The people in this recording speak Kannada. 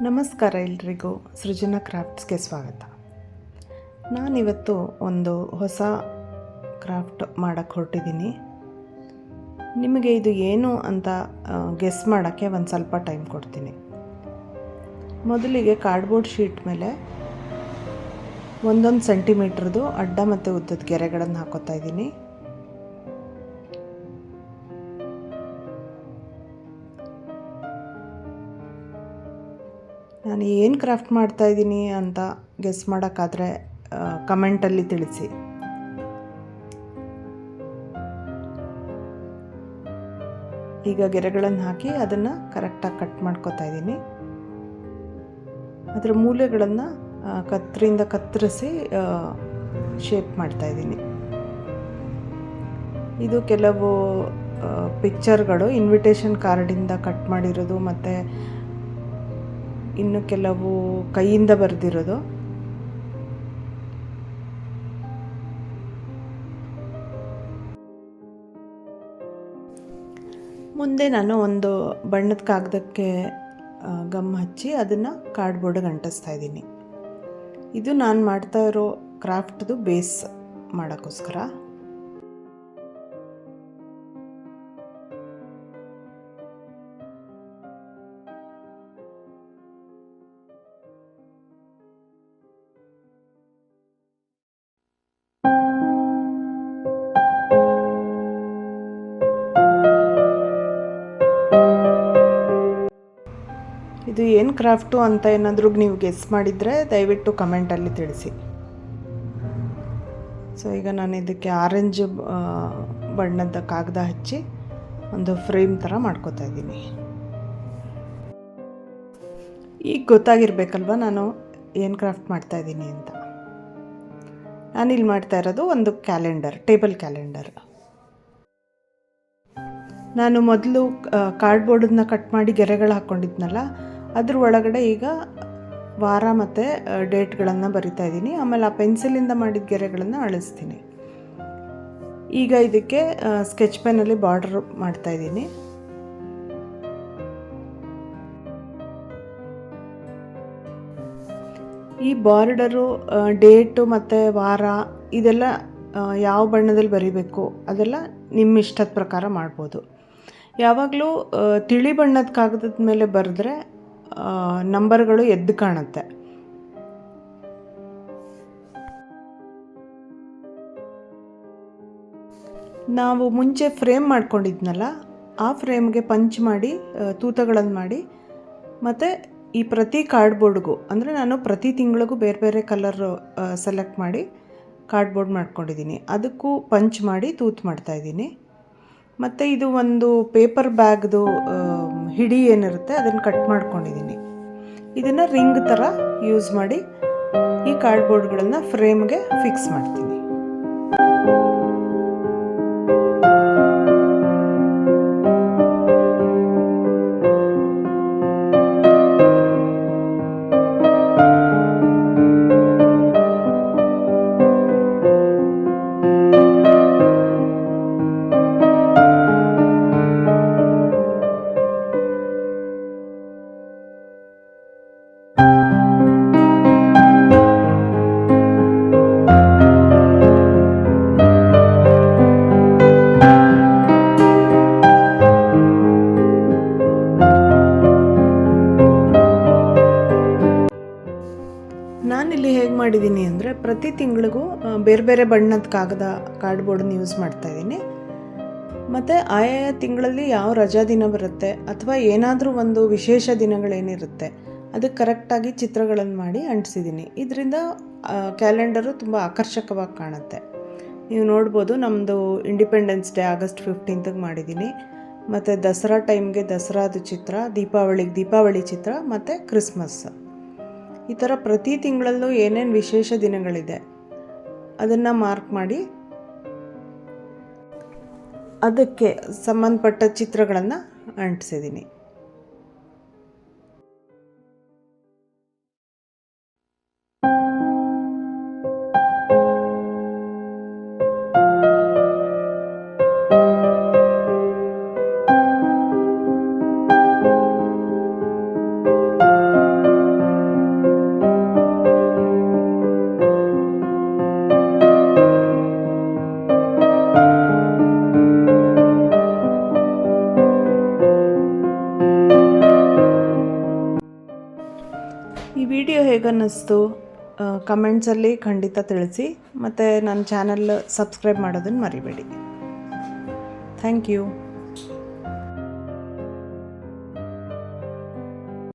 ನಮಸ್ಕಾರ ಎಲ್ರಿಗೂ, ಸೃಜನಾ ಕ್ರಾಫ್ಟ್ಸ್ಗೆ ಸ್ವಾಗತ. ನಾನಿವತ್ತು ಒಂದು ಹೊಸ ಕ್ರಾಫ್ಟ್ ಮಾಡೋಕ್ಕೆ ಹೊರಟಿದ್ದೀನಿ. ನಿಮಗೆ ಇದು ಏನು ಅಂತ ಗೆಸ್ ಮಾಡೋಕ್ಕೆ ಒಂದು ಸ್ವಲ್ಪ ಟೈಮ್ ಕೊಡ್ತೀನಿ. ಮೊದಲಿಗೆ ಕಾರ್ಡ್ಬೋರ್ಡ್ ಶೀಟ್ ಮೇಲೆ 1 ಸೆಂಟಿಮೀಟ್ರದ್ದು ಅಡ್ಡ ಮತ್ತು ಉದ್ದದ ಗೆರೆಗಳನ್ನು ಹಾಕೋತಾ ಇದ್ದೀನಿ. ನಾನು ಏನು ಕ್ರಾಫ್ಟ್ ಮಾಡ್ತಾಯಿದ್ದೀನಿ ಅಂತ ಗೆಸ್ ಮಾಡೋಕ್ಕಾದರೆ ಕಮೆಂಟಲ್ಲಿ ತಿಳಿಸಿ. ಈಗ ಗೆರೆಗಳನ್ನು ಹಾಕಿ ಅದನ್ನು ಕರೆಕ್ಟಾಗಿ ಕಟ್ ಮಾಡ್ಕೊತಾ ಇದ್ದೀನಿ. ಅದರ ಮೂಲೆಗಳನ್ನು ಕತ್ತರಿಯಿಂದ ಕತ್ತರಿಸಿ ಶೇಪ್ ಮಾಡ್ತಾಯಿದ್ದೀನಿ. ಇದು ಕೆಲವು ಪಿಕ್ಚರ್ಗಳು ಇನ್ವಿಟೇಷನ್ ಕಾರ್ಡಿಂದ ಕಟ್ ಮಾಡಿರೋದು ಮತ್ತು ಇನ್ನು ಕೆಲವು ಕೈಯಿಂದ ಬರೆದಿರೋದು. ಮುಂದೆ ನಾನು ಒಂದು ಬಣ್ಣದ ಕಾಗದಕ್ಕೆ ಗಮ್ ಹಚ್ಚಿ ಅದನ್ನು ಕಾರ್ಡ್ಬೋರ್ಡಿಗೆ ಅಂಟಿಸ್ತಾ ಇದ್ದೀನಿ. ಇದು ನಾನು ಮಾಡ್ತಾ ಇರೋ ಕ್ರಾಫ್ಟ್ದು ಬೇಸ್ ಮಾಡೋಕ್ಕೋಸ್ಕರ. ಇದು ಏನು ಕ್ರಾಫ್ಟು ಅಂತ ಏನಾದರೂ ನೀವು ಗೆಸ್ ಮಾಡಿದರೆ ದಯವಿಟ್ಟು ಕಮೆಂಟಲ್ಲಿ ತಿಳಿಸಿ. ಸೊ ಈಗ ನಾನು ಇದಕ್ಕೆ ಆರೆಂಜ್ ಬಣ್ಣದ ಕಾಗದ ಹಚ್ಚಿ ಒಂದು ಫ್ರೇಮ್ ಥರ ಮಾಡ್ಕೋತಾ ಇದ್ದೀನಿ. ಈಗ ಗೊತ್ತಾಗಿರ್ಬೇಕಲ್ವ ನಾನು ಏನು ಕ್ರಾಫ್ಟ್ ಮಾಡ್ತಾಯಿದ್ದೀನಿ ಅಂತ. ನಾನಿಲ್ಲಿ ಮಾಡ್ತಾ ಇರೋದು ಒಂದು ಕ್ಯಾಲೆಂಡರ್, ಟೇಬಲ್ ಕ್ಯಾಲೆಂಡರ್. ನಾನು ಮೊದಲು ಕಾರ್ಡ್ಬೋರ್ಡನ್ನ ಕಟ್ ಮಾಡಿ ಗೆರೆಗಳು ಹಾಕ್ಕೊಂಡಿದ್ನಲ್ಲ, ಅದ್ರ ಒಳಗಡೆ ಈಗ ವಾರ ಮತ್ತು ಡೇಟ್ಗಳನ್ನು ಬರಿತಾ ಇದ್ದೀನಿ. ಆಮೇಲೆ ಆ ಪೆನ್ಸಿಲಿಂದ ಮಾಡಿದ ಗೆರೆಗಳನ್ನು ಅಳಿಸ್ತೀನಿ. ಈಗ ಇದಕ್ಕೆ ಸ್ಕೆಚ್ ಪೆನ್ನಲ್ಲಿ ಬಾರ್ಡರ್ ಮಾಡ್ತಾ ಇದ್ದೀನಿ. ಈ ಬಾರ್ಡರು ಡೇಟು ಮತ್ತು ವಾರ ಇದೆಲ್ಲ ಯಾವ ಬಣ್ಣದಲ್ಲಿ ಬರಿಬೇಕು ಅದೆಲ್ಲ ನಿಮ್ಮ ಇಷ್ಟದ ಪ್ರಕಾರ ಮಾಡ್ಬೋದು. ಯಾವಾಗಲೂ ತಿಳಿ ಬಣ್ಣದ ಕಾಗದದ ಮೇಲೆ ಬರೆದ್ರೆ ನಂಬರ್ಗಳು ಎದ್ದು ಕಾಣುತ್ತೆ. ನಾವು ಮುಂಚೆ ಫ್ರೇಮ್ ಮಾಡ್ಕೊಂಡಿದ್ನಲ್ಲ, ಆ ಫ್ರೇಮ್ಗೆ ಪಂಚ್ ಮಾಡಿ ತೂತಗಳನ್ನು ಮಾಡಿ ಮತ್ತು ಈ ಪ್ರತಿ ಕಾರ್ಡ್ಬೋರ್ಡ್ಗೂ, ಅಂದರೆ ನಾನು ಪ್ರತಿ ತಿಂಗಳಿಗೂ ಬೇರೆ ಬೇರೆ ಕಲರ್ ಸೆಲೆಕ್ಟ್ ಮಾಡಿ ಕಾರ್ಡ್ಬೋರ್ಡ್ ಮಾಡ್ಕೊಂಡಿದ್ದೀನಿ. ಅದಕ್ಕೂ ಪಂಚ್ ಮಾಡಿ ತೂತು ಮಾಡ್ತಾಯಿದ್ದೀನಿ. ಮತ್ತು ಇದು ಒಂದು ಪೇಪರ್ ಬ್ಯಾಗ್ದು ಹಿಡಿ ಏನಿರುತ್ತೆ ಅದನ್ನು ಕಟ್ ಮಾಡ್ಕೊಂಡಿದ್ದೀನಿ. ಇದನ್ನು ರಿಂಗ್ ಥರ ಯೂಸ್ ಮಾಡಿ ಈ ಕಾರ್ಡ್ಬೋರ್ಡ್ಗಳನ್ನು ಫ್ರೇಮ್ಗೆ ಫಿಕ್ಸ್ ಮಾಡ್ತೀನಿ. ನಾನಿಲ್ಲಿ ಹೇಗೆ ಮಾಡಿದ್ದೀನಿ ಅಂದರೆ, ಪ್ರತಿ ತಿಂಗಳಿಗೂ ಬೇರೆ ಬೇರೆ ಬಣ್ಣದ ಕಾರ್ಡ್ಬೋರ್ಡನ್ನ ಯೂಸ್ ಮಾಡ್ತಾಯಿದ್ದೀನಿ. ಮತ್ತು ಆಯಾ ತಿಂಗಳಲ್ಲಿ ಯಾವ ರಜಾ ದಿನ ಬರುತ್ತೆ ಅಥವಾ ಏನಾದರೂ ಒಂದು ವಿಶೇಷ ದಿನಗಳೇನಿರುತ್ತೆ ಅದಕ್ಕೆ ಕರೆಕ್ಟಾಗಿ ಚಿತ್ರಗಳನ್ನು ಮಾಡಿ ಅಂಟಿಸಿದ್ದೀನಿ. ಇದರಿಂದ ಕ್ಯಾಲೆಂಡರು ತುಂಬ ಆಕರ್ಷಕವಾಗಿ ಕಾಣುತ್ತೆ. ನೀವು ನೋಡ್ಬೋದು, ನಮ್ಮದು ಇಂಡಿಪೆಂಡೆನ್ಸ್ ಡೇ ಆಗಸ್ಟ್ 15ಗೆ ಮಾಡಿದ್ದೀನಿ. ಮತ್ತು ದಸರಾ ಟೈಮ್ಗೆ ದಸರಾದ ಚಿತ್ರ, ದೀಪಾವಳಿ ಚಿತ್ರ ಮತ್ತು ಕ್ರಿಸ್ಮಸ್. ಈ ಥರ ಪ್ರತಿ ತಿಂಗಳಲ್ಲೂ ಏನೇನು ವಿಶೇಷ ದಿನಗಳಿದೆ ಅದನ್ನು ಮಾರ್ಕ್ ಮಾಡಿ ಅದಕ್ಕೆ ಸಂಬಂಧಪಟ್ಟ ಚಿತ್ರಗಳನ್ನು ಅಂಟಿಸಿದ್ದೀನಿ. ವಿಡಿಯೋ ಹೇಗನ್ನಿಸ್ತು ಕಮೆಂಟ್ಸಲ್ಲಿ ಖಂಡಿತ ತಿಳಿಸಿ, ಮತ್ತು ನನ್ನ ಚಾನಲ್ ಸಬ್ಸ್ಕ್ರೈಬ್ ಮಾಡೋದನ್ನು ಮರಿಬೇಡಿ. Thank you.